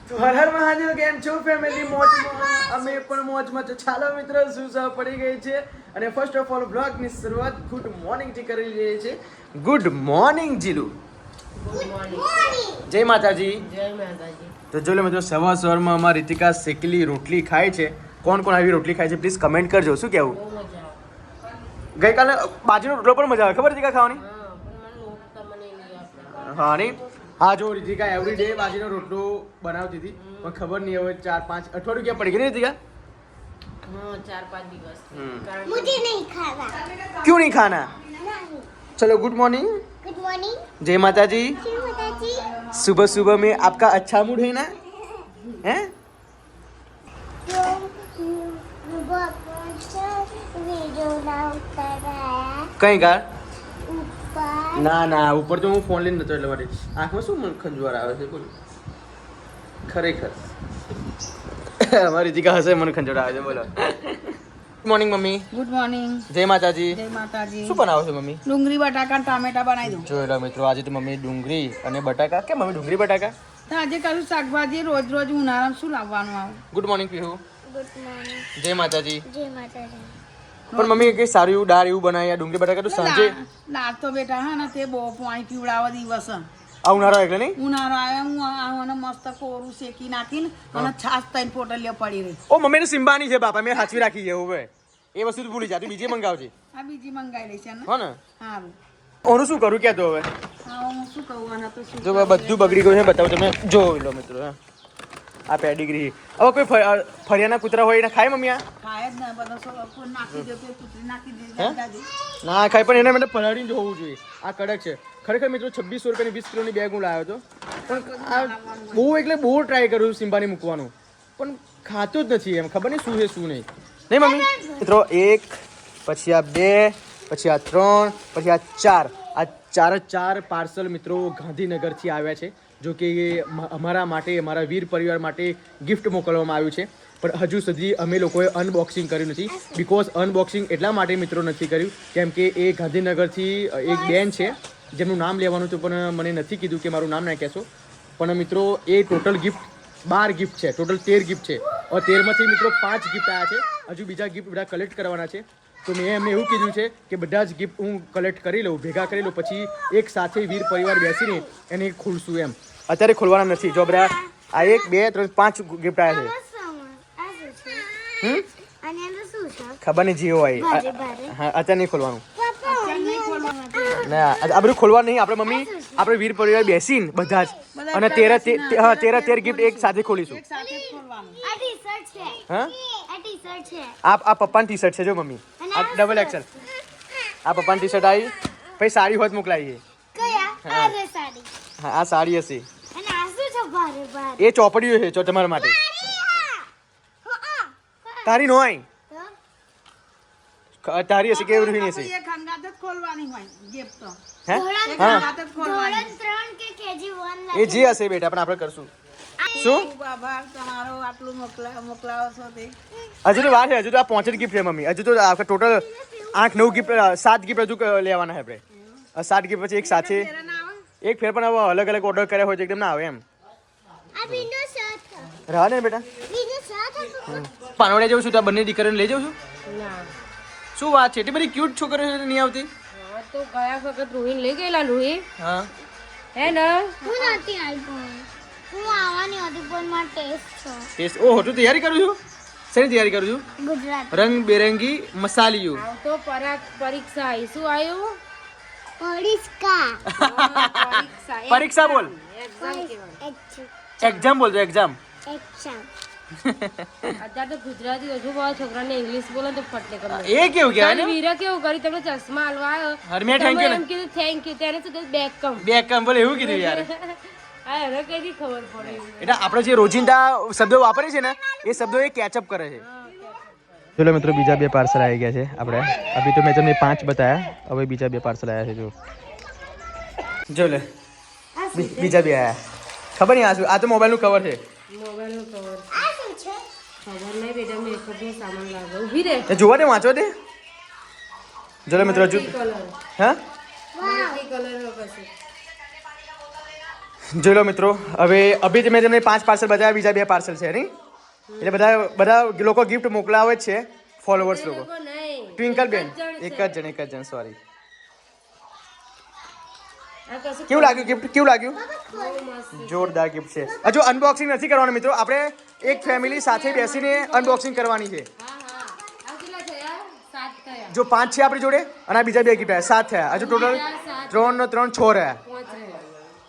તો હર હર મહાદેવ કેમ છો ફેમિલી મોજમાં અમે પણ મોજમાં તો ચાલો મિત્રો સુસા પડી ગઈ છે અને ફર્સ્ટ ઓફ ઓલ બ્લોગની શરૂઆત ગુડ મોર્નિંગ થી કરી રહી છે good morning Jilu good morning જય માતાજી જય માતાજી તો જો લો મિત્રો સવારમાં અમારી રીતિકા શેકેલી રોટલી ખાય છે કોણ કોણ આવી રોટલી ખાય છે પ્લીઝ કમેન્ટ કરજો શું કહેવું બહુ મજા આવે ગઈકાલે બાજરીનો રોટલો પણ મજા આવે ખબર રીતિકા ખાવાની હા પણ મને લોટ તમને નહીં આપે હા નહીં હા જો રીતિકા એવરી ડે બાજરીનો રોટલો બનાવતી હતી પણ ખબર નહીં હવે 4-5 અઠવાડિયું ક્યાં પડી ગઈ ને રીતિકા હા 4-5 દિવસ કારણ मुझे नहीं खाना क्यों नहीं खाना नहीं चलो गुड मॉर्निंग गुड मॉर्निंग जय माता जी श्री माता जी सुबह सुबह में आपका अच्छा मूड है ना हैं वीडियो ना उतर आया कहीं का ऊपर ના ના ઉપર તો હું ફોન લઈને નતો એટલે માટે આંખમાં શું ખંજવાળ આવે છે બોલો ખરેખર અમારી દીકા હશે મને ખંજવાળ આવે છે બોલો good morning mummy good morning જય માતાજી જય માતાજી શું બનાવો છો મમ્મી ડુંગળી બટાકા અને ટામેટા બનાવી દઉં જોઈ લો મિત્રો આજે તો મમ્મી ડુંગળી અને બટાકા કેમ મમ્મી ડુંગળી બટાકા તો આજે કરું શાકભાજી રોજ રોજ ઉનાળામાં શું લાવવાનું આવું good morning Pihu good morning જય માતાજી जय माता दी પણ મમ્મી કઈ સારું એવું દાળ એવું બનાવી ડુંગળી બટાકા તો સાંજે દાળ તો બેટા હા ને તે બહુ પાણી પીવડાવવા દિવસ આ ઉનાળો એટલે નહીં ઉનાળો આવ્યો હું આને મસ્ત કોરું શેકી નાખીને અને છાશ તઈને પોટલીઓ પડી રહી ઓ મમ્મી તો સિમ્બાની છે બાપા મેં સાચવી રાખી છે હવે એ વસ્તુ તો ભૂલી જા તું બીજી મંગાવજે આ બીજી મંગાવી લઈશ ને હો ને સારું ઓનું શું કરું ક્યાં તો હવે હા હું શું કહું આના તો શું જો બધું બગડી ગયું છે બતાવો તમે જોઈ લો મિત્રો હા આ પેડીગ્રી હવે કોઈ ફરિયાના કૂતરા હોય એને ખાય મમ્મી આ ખાય જ ને બધા કોઈ નાખી દે તો કૂતરી નાખી દે હે? દાદી ના ખાય પણ એને માટે પલાળીને જ હોવું જોઈએ આ કડક છે ખરેખર મિત્રો 2600 રૂપિયાની 20 કિલોની બેગ હું લાવ્યો હતો પણ આ બહુ એટલે બહુ ટ્રાય કર્યું સિમ્બાની મૂકવાનું પણ ખાતું જ નથી એમ ખબર નહીં શું છે શું નહીં નહીં મમ્મી મિત્રો 1 પછી આ 2 પછી આ 3 પછી આ 4 આ ચાર પાર્સલ મિત્રો ગાંધીનગરથી આવ્યા છે જો કે એ અમારા માટે અમારા વીર પરિવાર માટે ગિફ્ટ મોકલવામાં આવ્યું છે પણ હજુ સુધી અમે લોકોએ અનબોક્સિંગ કર્યું નથી બિકોઝ અનબોક્સિંગ એટલા માટે મિત્રો નથી કર્યું કેમ કે એ ગાંધીનગરથી એક બેન છે જેમનું નામ લેવાનું હતું પણ મને નથી કીધું કે મારું નામ ના કહેશો પણ મિત્રો એ ટોટલ ગિફ્ટ 12 ગિફ્ટ છે ટોટલ 13 ગિફ્ટ છે और 13માંથી મિત્રો 5 ગિફ્ટ આવ્યા છે હજુ બીજા ગિફ્ટ બધા કલેક્ટ કરવાના છે તો મેં એમને એવું કીધું છે કે બધા જ ગિફ્ટ હું કલેક્ટ કરી લઉં ભેગા કરી લઉં પછી એક સાથે વીર પરિવાર બેસીને એને ખોલશું એમ અત્યારે ખોલવાના નથી જો બધા આ 1 2 3 5 ગિફ્ટ આવ્યા છે અને એનું શું છે ખબર નહીં જીઓ આવી ભારે ભારે હા અત્યારે નહીં ખોલવાનું પપ્પા ના આ બધું ખોલવાનું નહીં આપણે મમ્મી આપણે વીર પરિવાર બેસીને બધા જ અને 13 ગિફ્ટ એક સાથે ખોલીશું એક સાથે જ ખોલવાનું આ ટી-શર્ટ છે હા આ ટી-શર્ટ છે આ પપ્પાની ટી શર્ટ છે જો મમ્મી આ ડબલ એક્સેલ આ પપ્પાની ટી શર્ટ આવી પછી સાડી હોત મોકલાવી કયા આ રે સાડી હા આ સાડી હશે અને આ શું છે ભારે ભારે એ ચોપડીઓ છે જો તમારા માટે તારી નો આઈ તારી હશે કેવી રીતની હશે એક હંગાત જ ખોલવાની હોય ગિફ્ટ તો હે ધોરણ હા હંગાત જ ખોલવાની ધોરણ 3 કે કેજી 1 એ જે હશે બેટા પણ આપણે કરશું શું ખૂબ આભાર તમારો આટલું મોકલાવો છો તે હજુ તો વાર છે હજુ તો આ 5 જ ગિફ્ટ છે મમ્મી હજુ તો આપણે ટોટલ 8-9 ગિફ્ટ 7 ગિફ્ટ હજુ લેવાના છે આપણે 7 ગિફ્ટ પછી એક સાથે એક ફેર પણ હવે અલગ અલગ ઓર્ડર કર્યા હોય તો એકદમ ના આવે એમ આ વિન્ડો શર્ટ રહા ને બેટા વિન્ડો શર્ટ પાનવડે જવું છું તો આ બંને દીકરીઓને લઈ જાઉં છું ના શું વાત છે એટલી બધી ક્યુટ છોકરીઓ છે નહીં આવતી હા તો ગયા વખત રૂહીને લઈ ગયેલા રૂહી હા હે ને હું નથી આવી પણ હું આવવાની હતી પણ મારો ટેસ્ટ છે ટેસ્ટ ઓહો તું તૈયારી કરું છું શેની તૈયારી કરું છું ગુજરાત રંગબેરંગી મસાલિયું આવ તો પરીક્ષા આવી શું આવ્યું પરીક્ષા પરીક્ષા બોલ એક્ઝામ કહેવાય એક્ઝામ બોલજો એક્ઝામ એક્ઝામ અત્યારે તો ગુજરાતી હજુ બહુ છોકરાને ઇંગ્લિશ બોલે તો ફટલે કરે એ કેવું કહેવાય ને વીરા કેવું કરી તમને ચશ્મા હાલવા આવ્યો હરમિયા thank you ને. એમ કીધું થેન્ક યુ ત્યારે શું કીધું બેક કમ બે કામ બોલે એવું કીધું યાર આ એને કઈ ખબર પડે એટલે આપણે જે રોજિંદા શબ્દો વાપરે છે ને એ શબ્દો એ કેચઅપ કરે છે ચલો મિત્રો બીજા બે પાર્સલ આવી ગયા છે આપણે અભી તો મેં તમને 5 બતાયા હવે બીજા બે પાર્સલ આવ્યા છે જો લે બીજા બે આયા ખબર નહીં આ તો મોબાઈલનું કવર છે મોબાઈલનું કવર આ શું છે ખબર નહીં બેટા મેકઅપનો સામાન લાગે ઊભી રે એ જોવા દે વાંચો દે ચલો મિત્રો હજુ કલર હા મલ્ટી કલર કશું જોઈ લો મિત્રો, હવે અભી મેં તમને 5 પાર્સલ બતાવ્યા, બીજા 2 પાર્સલ છે નહીં, એટલે બધા લોકો ગિફ્ટ મોકલાવે જ છે, ફોલોવર્સ લોકો. નહીં ટ્વિંકલ બેન એક જ જણ સોરી. કેવું લાગ્યું ગિફ્ટ? કેવું લાગ્યું? જોરદાર ગિફ્ટ છે. હજુ અનબોક્સિંગ નથી કરવાનું મિત્રો, આપણે એક ફેમિલી સાથે બેસીને અનબોક્સિંગ કરવાની છે. જો 5 છે આપણી જોડે અને આ બીજા 2 ગિફ્ટ આવ્યા, 7 થયા. હજુ ટોટલ 3 ને 3 6 રહ્યા.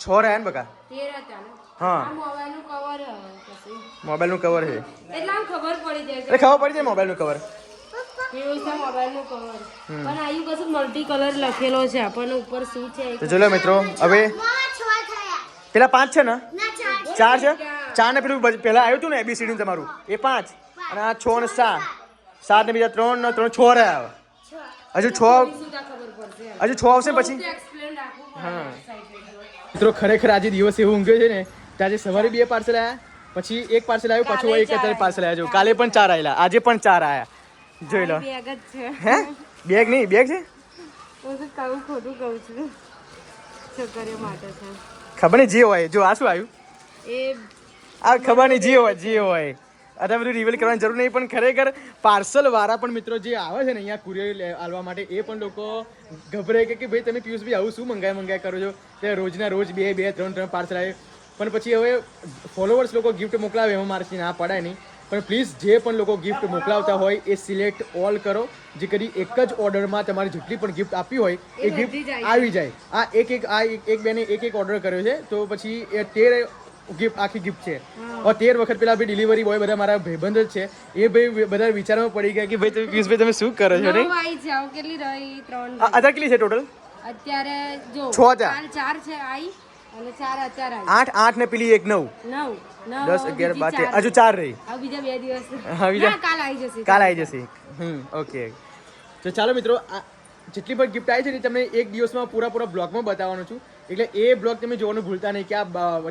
6 રહ્યા ને બકા? હા, મોબાઈલનું કવર છે એટલે આમ ખબર પડી જાય એટલે ખબર પડી જાય મોબાઈલનું કવર. એવું છે મોબાઈલનું કવર. પણ આયુ કશું મલ્ટી કલર લખેલો છે, આપણને ઉપર શું છે તો ચલો મિત્રો, હવે પેલા 5 છે ને? 4 છે. 4 ને પેલું પેલા આવ્યું હતું ને ABCD તમારું, એ 5 અને આ 6 ને 7 ને બીજા 3 ને 3 6 રહ્યા. હજુ 6 આવશે પછી. હા મિત્રો, ખરેખર આજે દિવસ એવું ઊંઘ્યો છે ને, આજે સવારે 2 પાર્સલ આવ્યા, પછી 1 પાર્સલ આવ્યું, પાછું એક અત્યારે પાર્સલ આવ્યા. જો કાલે પણ 4 આવેલા, આજે પણ 4 આવ્યા. જોઈ લો. બેગ જ છે. હે બેગ નહીં, બેગ છે. હું તો કહું ખોટું કહું છું, છોકરીઓ માટે છે. ખબર નહીં જે હોય. જો આ શું આવ્યું? એ આ ખબર નહીં જે હોય. અત્યારે બધું રિવીલ કરવાની જરૂર નહીં, પણ ખરેખર પાર્સલ વાળા પણ મિત્રો જે આવે છે ને અહીંયા કુરિયર આલવા માટે, એ પણ લોકો ગભરાય કે ભાઈ તમે પિયુષભાઈ આવું શું મંગાય કરો છો, તે રોજના રોજ 2 3 પાર્સલ આવે. પણ પછી હવે ફોલોવર્સ લોકો ગિફ્ટ મોકલાવે, એમાં મારાથી ના પડાય નહીં. પણ પ્લીઝ જે પણ લોકો ગિફ્ટ મોકલાવતા હોય એ સિલેક્ટ ઓલ કરો, જે કરી એક જ ઓર્ડરમાં તમારે જેટલી પણ ગિફ્ટ આપી હોય એ ગિફ્ટ આવી જાય. આ એક બેને એક ઓર્ડર કર્યો છે, તો પછી એ 13 ગિફ્ટ આખી ગિફ્ટ છે. 13 વખત પેલા ભાઈ ડિલિવરી બોય બધા મારા ભાઈબંધ જ છે, એ ભાઈ બધા વિચારમાં પડી ગયા કે ભાઈ તમે પિયુષભાઈ તમે શું કરો છો નહીં. કેટલી રહી? 3. અત્યારે કેટલી છે ટોટલ? અત્યારે જો 6 4 છે આઈ અને 4 અત્યારે આઈ. 8 ને પેલી 1 9 10 11 12 હજુ 4 રહી. આ બીજા 2 દિવસ બીજા કાલ આવી જશે. કાલ આવી જશે. ઓકે. તો ચાલો મિત્રો, જેટલી પણ ગિફ્ટ આવી છે ને તમને એક દિવસમાં પૂરા બ્લોગમાં બતાવવાનું છું, એટલે એ બ્લોગ તમે જોવાનું ભૂલતા નહીં કે આ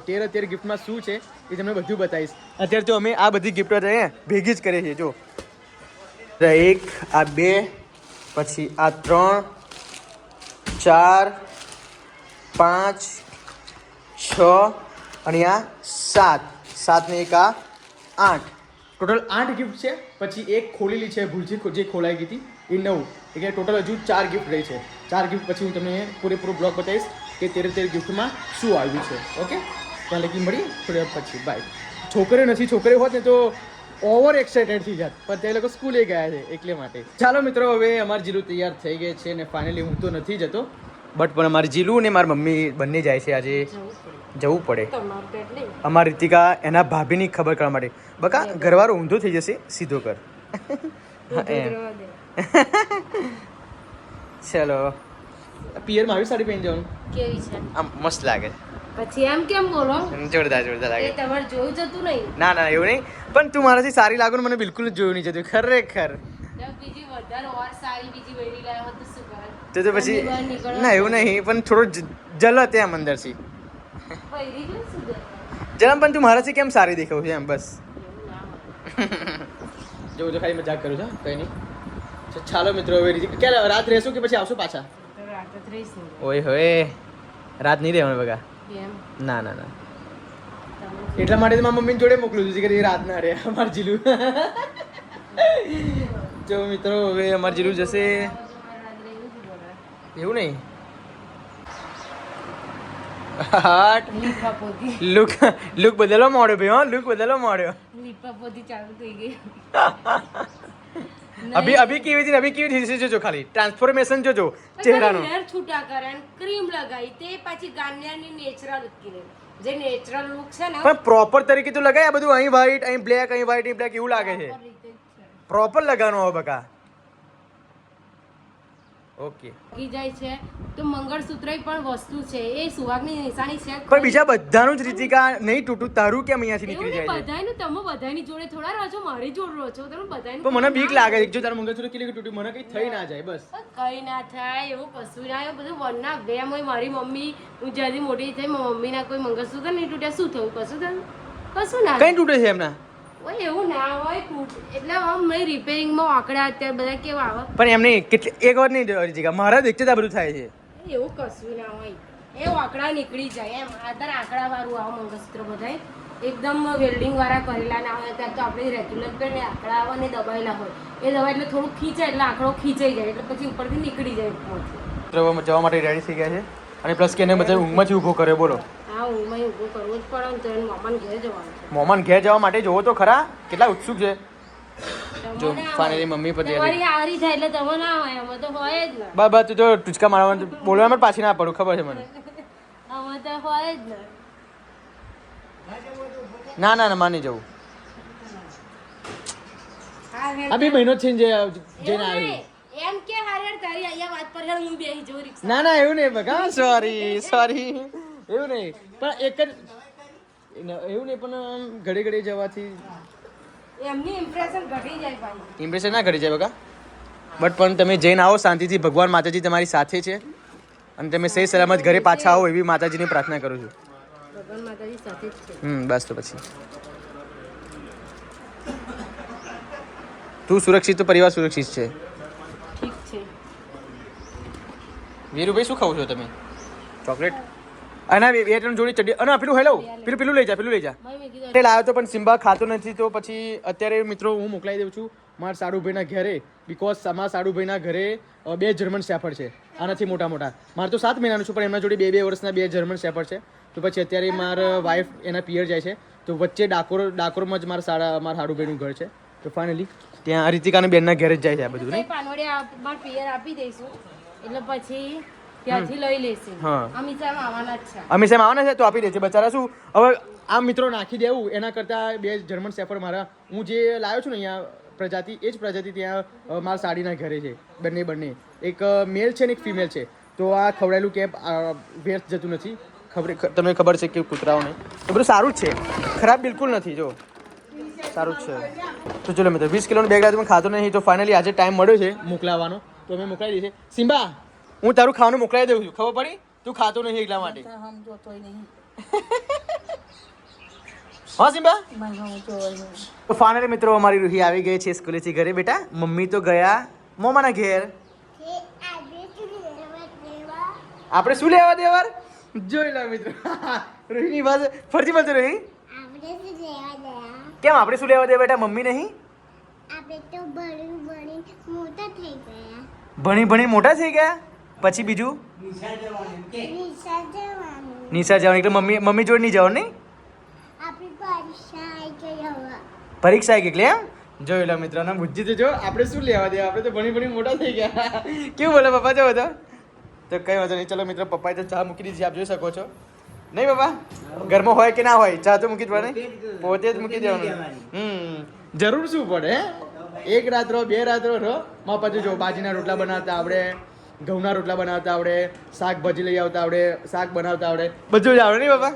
13 ગિફ્ટમાં શું છે, એ તમને બધું બતાવીશ. અત્યારે તો અમે આ બધી ગિફ્ટ ભેગી જ કરીએ છીએ. જો 1 આ 2 પછી આ 3 4 5 6 અને આ 7 ને 1 આ 8, ટોટલ 8 ગિફ્ટ છે. પછી એક ખોલેલી છે ભૂલથી, જે ખોલાઈ ગઈ હતી એ 9, એટલે ટોટલ હજુ 4 ગિફ્ટ રહી છે. 4 ગિફ્ટ પછી હું તમને પૂરેપૂરો બ્લોગ બતાવીશ કે 13 ગિફ્ટમાં શું આવ્યું છે. ઓકે, ત્યાં લગી મળીએ થોડી વાર પછી. બાય. છોકરીઓ હોત ને તો ઓવર એક્સાઇટેડ થઈ જાત, પણ તે લોકો સ્કૂલે ગયા છે એટલે માટે. ચાલો મિત્રો, હવે અમારી જીલુ તૈયાર થઈ ગઈ છે ને ફાઇનલી હું તો નથી જતો, બટ પણ અમારી જીલુ ને મારી મમ્મી બંને જાય છે આજે. જવું પડે. અમારી રીતિકા એના ભાભીની ખબર કરવા માટે. બકા ઘરવાળો ઊંધો થઈ જશે, સીધો કર. ચલો, પિયરમાં આવી સાડી પહેરી જવાનું. કેવી છે? આમ મસ્ત લાગે. પછી એમ કેમ બોલો? જોરદાર લાગે. એ તમારે જોયું જતું નહીં? ના એવું નહીં, પણ તું મારાથી સારી લાગુ ને મને બિલકુલ જ જોયું નહીં જતું ખરેખર. બીજી વધારે ઓર સારી બીજી વેડી લાવ્યો તો શું કરે? તો પછી ના એવું નહીં, પણ થોડો જલત એમ અંદરથી. પહેરી ગયું શું કરે? જરા પણ તું મારાથી કેમ સારી દેખાવ છે એમ બસ. જો ખાલી મજાક કરું છું, કઈ નહીં. ચાલો મિત્રો, હવે ક્યારે રાત રહેશું કે પછી આવશું પાછા? રાત જ રહીશું. ઓય હોય, રાત નહીં રહેવાનું બગા. કેમ? ના એટલા માટે મારા મમ્મીની જોડે મોકલું છું કે રાત ના રહે અમાર જીલું. જો મિત્રો, હવે અમાર જીલું જશે. એવું નહીં, લુક બદલવા માંડ્યો ભાઈ. હા, લુક બદલવા માંડ્યો. લીપાપોતી ચાલુ થઈ ગઈ. અભી કેવી થઈ જોજો, ખાલી ટ્રાન્સફોર્મેશન જોજો ચહેરાનો. હેર છૂટા કરે અને ક્રીમ લગાવી, તે પછી ગાર્નિયરની નેચરલ કરે. જે નેચરલ લુક છે ને, પણ પ્રોપર તરીકે તો લગાય. આ બધું અહીં વ્હાઈટ, અહીં બ્લેક, અહીં વ્હાઈટ, અહીં બ્લેક એવું લાગે છે. પ્રોપર લગાવવાનું હોય બકા. ઓકે. જાય છે તો મંગળસૂત્ર પણ વસ્તુ છે, એ સુહાગની નિશાની છે. પણ બીજા બધાનું જ રીતિકા નહીં તૂટું, તારું કેમ અહીંયાથી નીકળી જાય છે? બધાયનું તમે બધાની જોડે થોડા રહો છો, મારી જોડે રહો છો, તમે બધાયનું. પણ મને બીક લાગે છે, જો તારું મંગળસૂત્ર કેટલી તૂટ્યું, મને કઈ થઈ ના જાય બસ. કઈ ના થાય એવું કશું ના, એવું બધું વનના વેમ હોય. મારી મમ્મી, હું જ્યાંથી મોટી થઈ, મારી મમ્મીના કોઈ મંગળસૂત્ર નહીં તૂટ્યા, શું થયું? કશું થયું? કશું ના કઈ તૂટે છે એમના? ઓય એવું ના હોય, એટલે મેં રિપેરિંગમાં આંકડા અત્યારે બધા કેવા આવે. પણ એમ નહીં, કેટલી એક વાર નહીં રીતિકા, મારા દેખતે આ બધું થાય છે. એવું કશું ના હોય. એ આંકડા નીકળી જાય એમ અત્યારે આંકડા વાળું આવે મંગળસૂત્ર બધાય એકદમ વેલ્ડિંગ વાળા કરેલા ના હોય ત્યારે તો આપણે રેગ્યુલર કરીને આંકડા આવે ને દબાયેલા હોય એ દબાય એટલે થોડું ખીંચાય એટલે આંકડો ખીંચાઈ જાય એટલે પછી ઉપરથી નીકળી જાય ઉપરથી જવા માટે રેડી થઈ ગયા છે અને પ્લસ કે એને બધા ઊંઘમાંથી ઊભો કર્યો બોલો હા ઊંઘમાં ઊભું કરવું જ પડે ને તો એને મામાને ઘેર જવાનું છે મોમાન ઘેર જવા માટે જોવો તો ખરા કેટલા ઉત્સુક છે જો ફાઇનલી મમ્મી પર તમારી હારી થાય એટલે તમે ના હોય અમે તો હોય જ ને બસ તું જો ટુચકા મારવાનું બોલવામાં પાછી ના પડું ખબર છે મને અમે તો હોય જ ને ના ના ના માની જવું હા આ 2 મહિનો છે જઈને એવું આવ્યું નહીં. એમ કે હારે તારી અહીંયા વાત પર હેડ હું બેહી જઉં રિક્ષા ના ના એવું નહીં બકા સોરી એવું નહીં પણ એક જ એવું નહીં પણ ઘડી ઘડી જવાથી એમની ઇમ્પ્રેશન ઘટી જાય ભાઈ ઇમ્પ્રેશન ના ઘડી જાય બકા બટ પણ તમે જઈને આવો શાંતિથી ભગવાન માતાજી તમારી સાથે છે અને તમે સહી સલામત ઘરે પાછા આવો એવી માતાજીની પ્રાર્થના કરું છું ભગવાન માતાજી સાથે જ છે બસ તો પછી તું સુરક્ષિત તો પરિવાર સુરક્ષિત છે ઠીક છે વીરુભાઈ શું ખાવ છો તમે ચોકલેટ અને બે ત્રણ જોડી ચડ્ડી અને પેલું હેલો પેલું લઈ જા પેલું લઈ જા મેં કીધું તે લાવ્યો તો પણ સિમ્બા ખાતો નથી તો પછી અત્યારે મિત્રો હું મોકલાઈ દઉં છું મારા સાડુભાઈના ઘરે બીકોઝ મારા સાડુભાઈના ઘરે 2 જર્મન શેફર્ડ છે આનાથી મોટા મોટા મારે તો 7 મહિનાનું છું પણ એમના જોડે 2 વર્ષના 2 જર્મન શેફર્ડ છે તો પછી અત્યારે મારા વાઈફ એના પિયર જાય છે તો વચ્ચે ડાકોરમાં જ મારા સાડુભાઈનું ઘર છે તો ફાઇનલી ત્યાં રીતિકાના બેનના ઘરે જ જાય છે આ બધું નહીં પાનવડિયા માર પિયર આપી દઈશું એટલે પછી ત્યાંથી લઈ લેશે હા. અમિતામાં આવવાના જ છે અમે સેમ આવવાના છે તો આપી દે છે બચારા શું હવે આ મિત્રો નાખી દેવું એના કરતાં 2 જર્મન શેફર્ડ મારા હું જે લાવ્યો છું ને અહીંયા પ્રજાતિ એ જ પ્રજાતિ ત્યાં મારા સાડીના ઘરે છે બંને એક મેલ છે ને એક ફિમેલ છે તો આ ખવડાયેલું કેપ વેસ્ટ જતું નથી તમને ખબર છે કે કૂતરાઓને તો બધું સારું જ છે ખરાબ બિલકુલ નથી જો સારું જ છે તો ચલો મિત્રો 20 કિલોનો બેગ લાવ્યો તમે ખાતો નહીં તો ફાઇનલી આજે ટાઈમ મળ્યો છે મોકલાવવાનો તો અમે મોકલાવી દઈએ છીએ સિમ્બા હું તારું ખાવાનું મોકલાવી દઉં છું ખબર પડી તું ખાતો નહીં એટલા માટે સમજો તોય નહીં હા સિમ્બા મને સમજો નહીં તો ફાઇનલી મિત્રો અમારી રૂહી આવી ગઈ છે સ્કૂલેથી ઘરે બેટા મમ્મી તો ગયા મોમાના ઘેર આપણે શું લેવા દેવાર જોઈ લો મિત્રો રૂહીની વાત ફરજી બોલતો રૂહી કેમ આપણે શું લેવા દે બેટા મમ્મી નહીં આપણે તો ભણી મોટા થઈ ગયા ભણી મોટા થઈ ગયા પછી બીજું નિશા જવાનું નિશા જવાનું એટલે મમ્મી જોડે નહીં જવાનું નહીં આપણી પરીક્ષા આવી ગઈ હવે પરીક્ષા આવી ગઈ એટલે એમ જોઈ લો મિત્રો ના બુદ્ધિ તો જો આપણે શું લેવા દે આપણે તો ભણી મોટા થઈ ગયા કેવું બોલે પપ્પા જો બધા તો કઈ વાંધો નહીં ચલો મિત્રો પપ્પાએ તો ચા મૂકી દીધી આપ જોઈ શકો છો નહીં બાબા ઘરમાં હોય કે ના હોય ચા તો મૂકી જ પડે પોતે જ મૂકી દેવાનું જરૂર શું પડે હે 1 રાત રહો 2 રાત રહો માં પછી જો બાજીના રોટલા બનાવતા આવડે ઘઉંના રોટલા બનાવતા આવડે શાકભાજી લઈ આવતા આવડે શાક બનાવતા આવડે બધું જ આવડે નહીં બાબા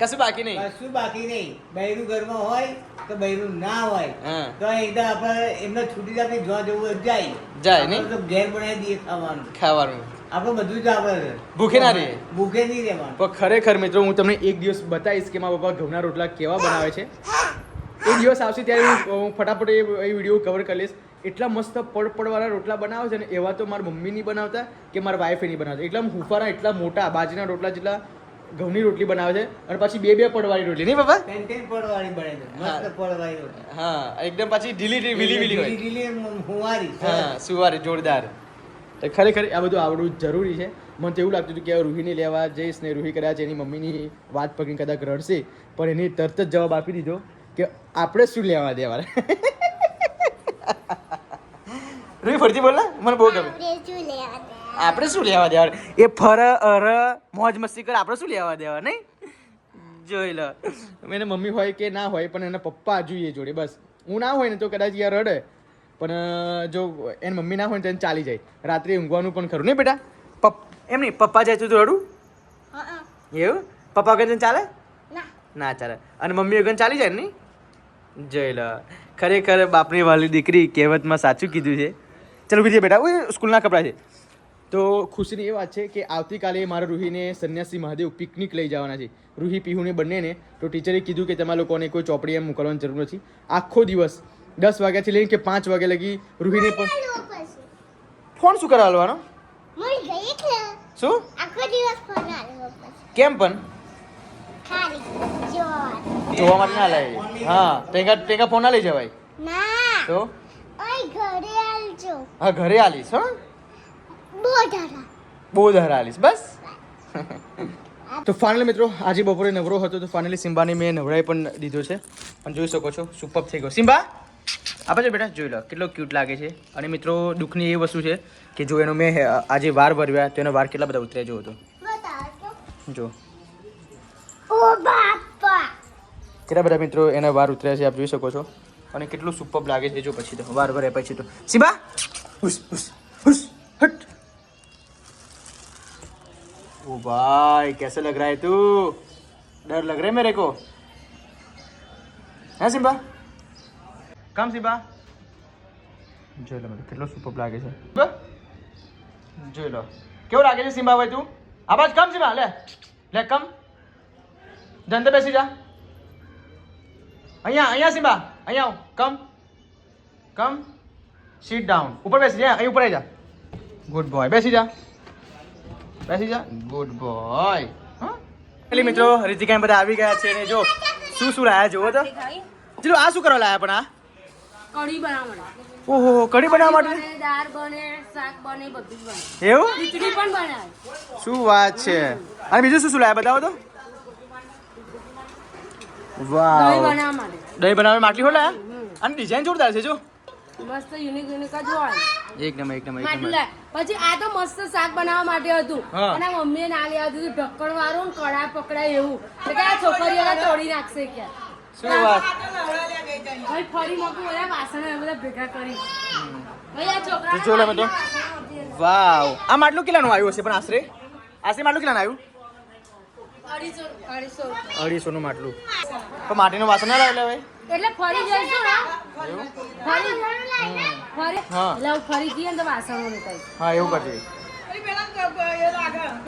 કશું બાકી નહીં કશું બાકી નહીં બૈરું ઘરમાં હોય તો બૈરું ના હોય હા તો એકદમ આપણે એમને છૂટી આપી જોવા જવું હોય જાય જાય નહીં આપણે તો ઘેર બનાવી દઈએ ખાવાનું ખાવાનું આપણે બધું જ આપણે ભૂખે ના રહીએ ભૂખે નહીં રહેવાનું પણ ખરેખર મિત્રો હું તમને એક દિવસ બતાવીશ કે મારા પપ્પા ઘઉંના રોટલા કેવા બનાવે છે એ દિવસ આવશે ત્યારે હું ફટાફટ એ વિડીયો કવર કરી લઈશ એટલા મસ્ત પડવાળા રોટલા બનાવે છે ને એવા તો મારી મમ્મી નહીં બનાવતા કે મારા વાઈફે નહીં બનાવતા એટલા હુફારા એટલા મોટા બાજરીના રોટલા જેટલા ઘઉંની રોટલી બનાવે છે અને પછી 2 પડવાળી રોટલી નહીં બાબા ટેન પડવાળી બને છે મસ્ત પડવાળી રોટલી. હા એકદમ પાછી ઢીલી વિલી હોય ઢીલી હુંવારી હા સુવારી જોરદાર તો ખરેખર આ બધું આવડવું જરૂરી છે મને તો એવું લાગતું હતું કે રૂહીને લેવા જઈશ ને રૂહી કદાચ એની મમ્મીની વાત પકડીને કદાચ રડશે પણ એની તરત જ જવાબ આપી દીધો કે આપણે શું લેવા દેવા રૂહી ફરતી બોલ ને મને બહુ ગમે આપણે શું લેવા દેવા એ મોજ મસ્તી કરે આપણે શું લેવા દેવા નહીં જોઈ લો એને મમ્મી હોય કે ના હોય પણ એના પપ્પા જોઈએ જોડે બસ હું ના હોય ને તો કદાચ યાર રડે પણ જો એની મમ્મી ના હોય ને તો એને ચાલી જાય રાત્રે ઊંઘવાનું પણ ખરું નહીં બેટા એમ નહીં પપ્પા જાય તો રડું એવું પપ્પા વગર ચાલે ના ચાલે અને મમ્મી વગર ચાલી જાય ને નહીં જોઈ લો ખરેખર બાપની વાલી દીકરી કહેવતમાં સાચું કીધું છે ચલો બીજે બેટા ઓય સ્કૂલના કપડાં છે તો ખુશીની એ વાત છે કે આવતીકાલે મારા રૂહીને સન્યાસી મહાદેવ પિકનિક લઈ જવાના છે રૂહી પીહુને બંનેને તો ટીચરે કીધું કે તમારા લોકોને કોઈ ચોપડી એમ મોકલવાની જરૂર નથી આખો દિવસ 10 વાગ્યાથી લઈને કે 5 વાગ્યા લગી રૂહીને પણ ફોન શું કરાવવાનો શું આખો દિવસ ફોન આલ્યો પછી કેમ પણ ખાલી જોર જોવા માટે ના લાય હા ટેકા ફોન ના લઈ જવાય ના તો ઓય ઘરે આલજો હા ઘરે આલીશ હો બોધારા બહુ ધારા આલીશ બસ તો ફાઇનલી મિત્રો આજે બપોરે નવરો હતો તો ફાઇનલી સિમ્બાને મેં નવરાઈ પણ દીધો છે અને જોઈ શકો છો સુપર થઈ ગયો સિમ્બા આ બાજુ બેટા જોઈ લો કેટલો ક્યુટ લાગે છે અને મિત્રો દુઃખની એ વસ્તુ છે કે જો એનો મેં આજે વાર ભર્યા તો એનો વાર કેટલા બધા ઉતર્યા જો હતો બતાવો જો ઓ બાપા કેટલા બધા મિત્રો એના વાર ઉતર્યા છે આપ જોઈ શકો છો અને કેટલું સુપર લાગે છે જો પછી તો વાર ભર્યા પછી તો સિમ્બા હુસ હુસ હુસ હટ ओ भाई कैसे लग रहा है तू डर लग रहा है मेरे को है सिम्बा कम सिम्बा જોઈ લો મને કેટલો સુપર લાગે છે જોઈ લો કેવો લાગે છે સિમ્બા ભાઈ તું આવાજ કમ સિમ્બા લે લે કમ ધંધે બેસી જા અહીંયા સિમ્બા અહીંયા આવ કમ કમ સીટ ડાઉન ઉપર બેસી જા અહીં ઉપર આવી જા ગુડ બોય બેસી જા ગુડ બોય હા મિત્રો રીતિકા બધા આવી ગયા છે ને જો શું લાયા જોવો તો ચલો આ શું કરવા લાયા પણ આ કઢી બનાવવા માટે ઓહો કઢી બનાવવા માટે બને, દાળ બને શાક બને બધું જ બને એવું ખીચડી પણ બનાવે શું વાત છે અને બીજું શું લાયા બતાવો તો દહીં વાવ બનાવવા માટે દહીં બનાવવા માટલી હો લાયા અને ડિઝાઇન જોરદાર છે જો મસ્ત યુનિક જ હોય એક નંબર માટલું લાય. પછી આ તો મસ્ત શાક બનાવવા માટે હતું હા. અને આ મમ્મીએ ના લઈ આવ્યું હતું ઢક્કણ વાળું ને કડા પકડાય એવું એટલે કે આ છોકરીઓને તોડી નાખશે ક્યાં શું વાત ભાઈ ફરી મોકું બધા વાસણ એ બધા ભેગા કરી ભાઈ આ છોકરા તો જો લે બેટો વાવ આ માટલું કેટલાનું આવ્યું હશે પણ આશરે માટલું કેટલાનું આવ્યું 250 નું માટલું પણ માટીનું વાસણ ના લાવે હવે એટલે ફરી જઈશું ને ફરી હા. એટલે ફરી જઈએ ને તો વાસણો નીકળે હા એવું કરજે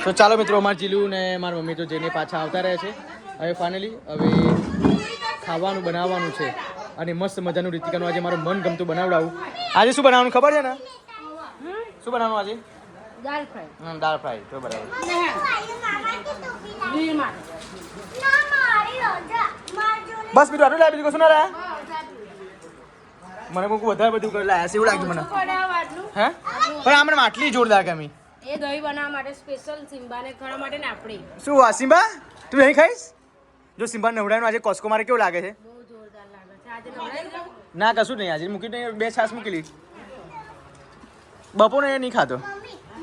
તો ચાલો મિત્રો અમારા જીલું ને મારા મમ્મી તો જઈને પાછા આવતા રહે છે હવે ફાઇનલી હવે ખાવાનું બનાવવાનું છે અને મસ્ત મજાનું રીતિકાનું આજે મારું મન ગમતું બનાવડાવું આજે શું બનાવવાનું ખબર છે ને શું બનાવવાનું આજે દાળ ફ્રાય દાળ ફ્રાય તો બરાબર લીલ માટે ના મારી રોજા માર જોડે બસ બીજું આટલું લાવ્યા બીજું કશું ના લાયા મને કોઈ વધારે બધું કરી લાયા છે એવું લાગ્યું મને બનાવવા આટલું હે પણ આમને માટલી જોરદાર ગમી એ દહીં બનાવવા માટે સ્પેશિયલ સિમ્બાને ખાવા માટે ને આપણે શું આ સિમ્બા તું અહીં ખાઈશ જો સિમ્બા નવડાનું આજે કોસ્કો મારે કેવું લાગે છે બહુ જોરદાર લાગે છે આજે નવડાવી દઉં? ના કશું નહીં આજે મૂકી નહીં બે છાસ મૂકેલી બપોરે નહીં ખાતો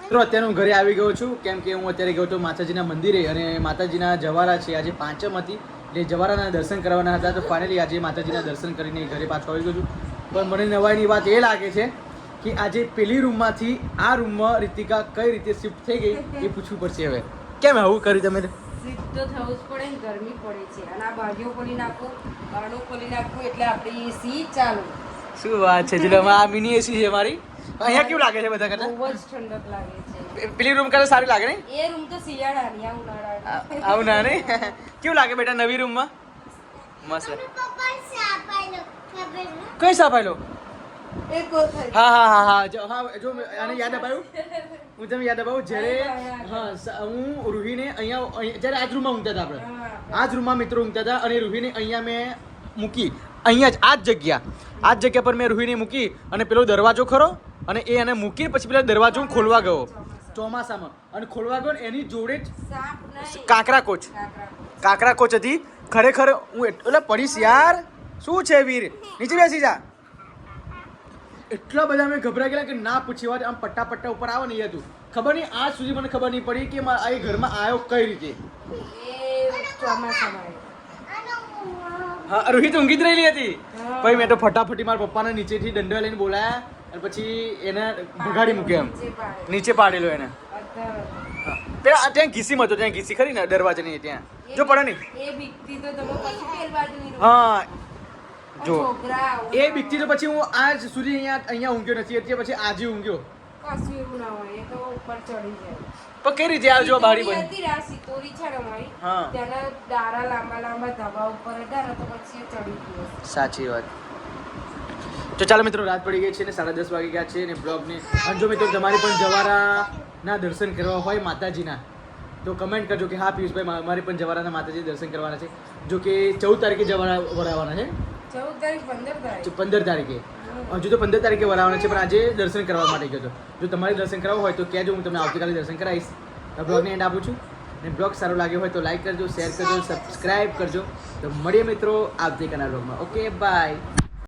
તો અત્યારે હું ઘરે આવી ગયો છું કેમ કે હું અત્યારે ગયો હતો માતાજીના મંદિરે અને માતાજીના જવારા છે આજે પાંચમ હતી એટલે જવારાના દર્શન કરવાના હતા તો ફાઇનલી આજે માતાજીના દર્શન કરીને ઘરે પાછો આવી ગયો છું પણ મને નવાઈની વાત એ લાગે છે કે આજે પેલી રૂમમાંથી આ રૂમમાં રીતિકા કઈ રીતે શિફ્ટ થઈ ગઈ એ પૂછવું પડશે હવે કેમ આવું કર્યું તમે શીત તો થવું જ પડે ને ગરમી પડે છે અને આ બારીઓ ખોલી નાખું બારણું ખોલી નાખું એટલે આપણી એસી ચાલુ શું વાત છે જીલો આ મિની એસી છે મારી અહીંયા કેવું લાગે છે બધા કરતા બહુ જ ઠંડક લાગે છે પેલી રૂમ કરતા સારી લાગે ને એ રૂમ તો શિયાળાની આ ઉનાળાની આવું ના નહીં કેવું લાગે બેટા નવી રૂમમાં મસ્ત પપ્પા સાપાયલો ખબર ને કઈ સાફાયેલો એક વખત હા જો આને યાદ અપાયું હું તમને યાદ અપાવું જ્યારે હું રૂહીને અહીંયા જ્યારે આજ રૂમમાં ઊંઘતા હતા આપણે આ જ રૂમમાં મિત્રો ઊંઘતા હતા અને રૂહીને અહીંયા મેં મૂકી અહીંયા જ આ જ જગ્યા પર મેં રૂહીને મૂકી અને પેલો દરવાજો ખરો અને એ એને મૂકી પછી પેલા દરવાજો હું ખોલવા ગયો ચોમાસામાં અને ખોલવા ગયો ને એની જોડે જ સાપ નહીં કાકરા કોચ હતી ખરેખર હું એટલે પડીશ યાર શું છે વીર નીચે બેસી જા એટલા બધા મેં ગભરાઈ ગયેલા કે ના પૂછી વાત આમ પટ્ટા ઉપર આવે ને એ હતું ખબર નહીં આજ સુધી મને ખબર નહીં પડી કે આ એ ઘરમાં આવ્યો કઈ રીતે એ ચોમાસામાં હા રોહિત ઊંઘી જ રહેલી હતી પછી મેં તો ફટાફટી મારા પપ્પાને નીચેથી દંડો લઈને બોલાયા અને પછી એને ભગાડી મૂક્યો એમ નીચે પાડેલો એને પેલા ત્યાં ઘીસીમાં હતો ત્યાં ઘીસી ખરી ને દરવાજાની ત્યાં જો પડે નહીં એ બીકથી તો તમે પછી પેલ બાજુની હા જો છોકરા એ બીકથી તો પછી હું આજ સુધી અહીંયા ઊંઘ્યો નથી એટલે પછી આજે ઊંઘ્યો કશું એવું ના હોય એ તો ઉપર ચડી જાય પણ કઈ રીતે આવજો બારી સિતોરી બંધ હતી ને, આ સિતોરી છે ને અમારી હા. ત્યાંના દારા લાંબા લાંબા ધાબા ઉપર હતા ને તો પછી એ ચડી ગયો સાચી વાત તો ચાલો મિત્રો રાત પડી ગઈ છે ને 10:30 વાગી ગયા છે ને બ્લોગને અને જો મિત્રો તમારી પણ જવારા ના દર્શન કરવા હોય માતાજીના તો કમેન્ટ કરજો કે હા પિયુષભાઈ અમારે પણ જવાના માતાજી દર્શન કરવાના છે. જો કે 14 તારીખે વરાવાના છે, 14 તારીખ 15 તારીખ 15 તારીખે હજુ તો 15 તારીખે વરાવાના છે, પણ આજે દર્શન કરવા માટે ગયો હતો. જો તમારે દર્શન કરાવવા હોય તો કહેજો, હું તમને આવતીકાલે દર્શન કરાવીશ. બ્લોગને એન્ડ આપું છું. અને બ્લોગ સારો લાગ્યો હોય તો લાઈક કરજો, શેર કરજો, સબસ્ક્રાઈબ કરજો. તો મળીએ મિત્રો આવતીકાલના બ્લોગમાં. Okay bye.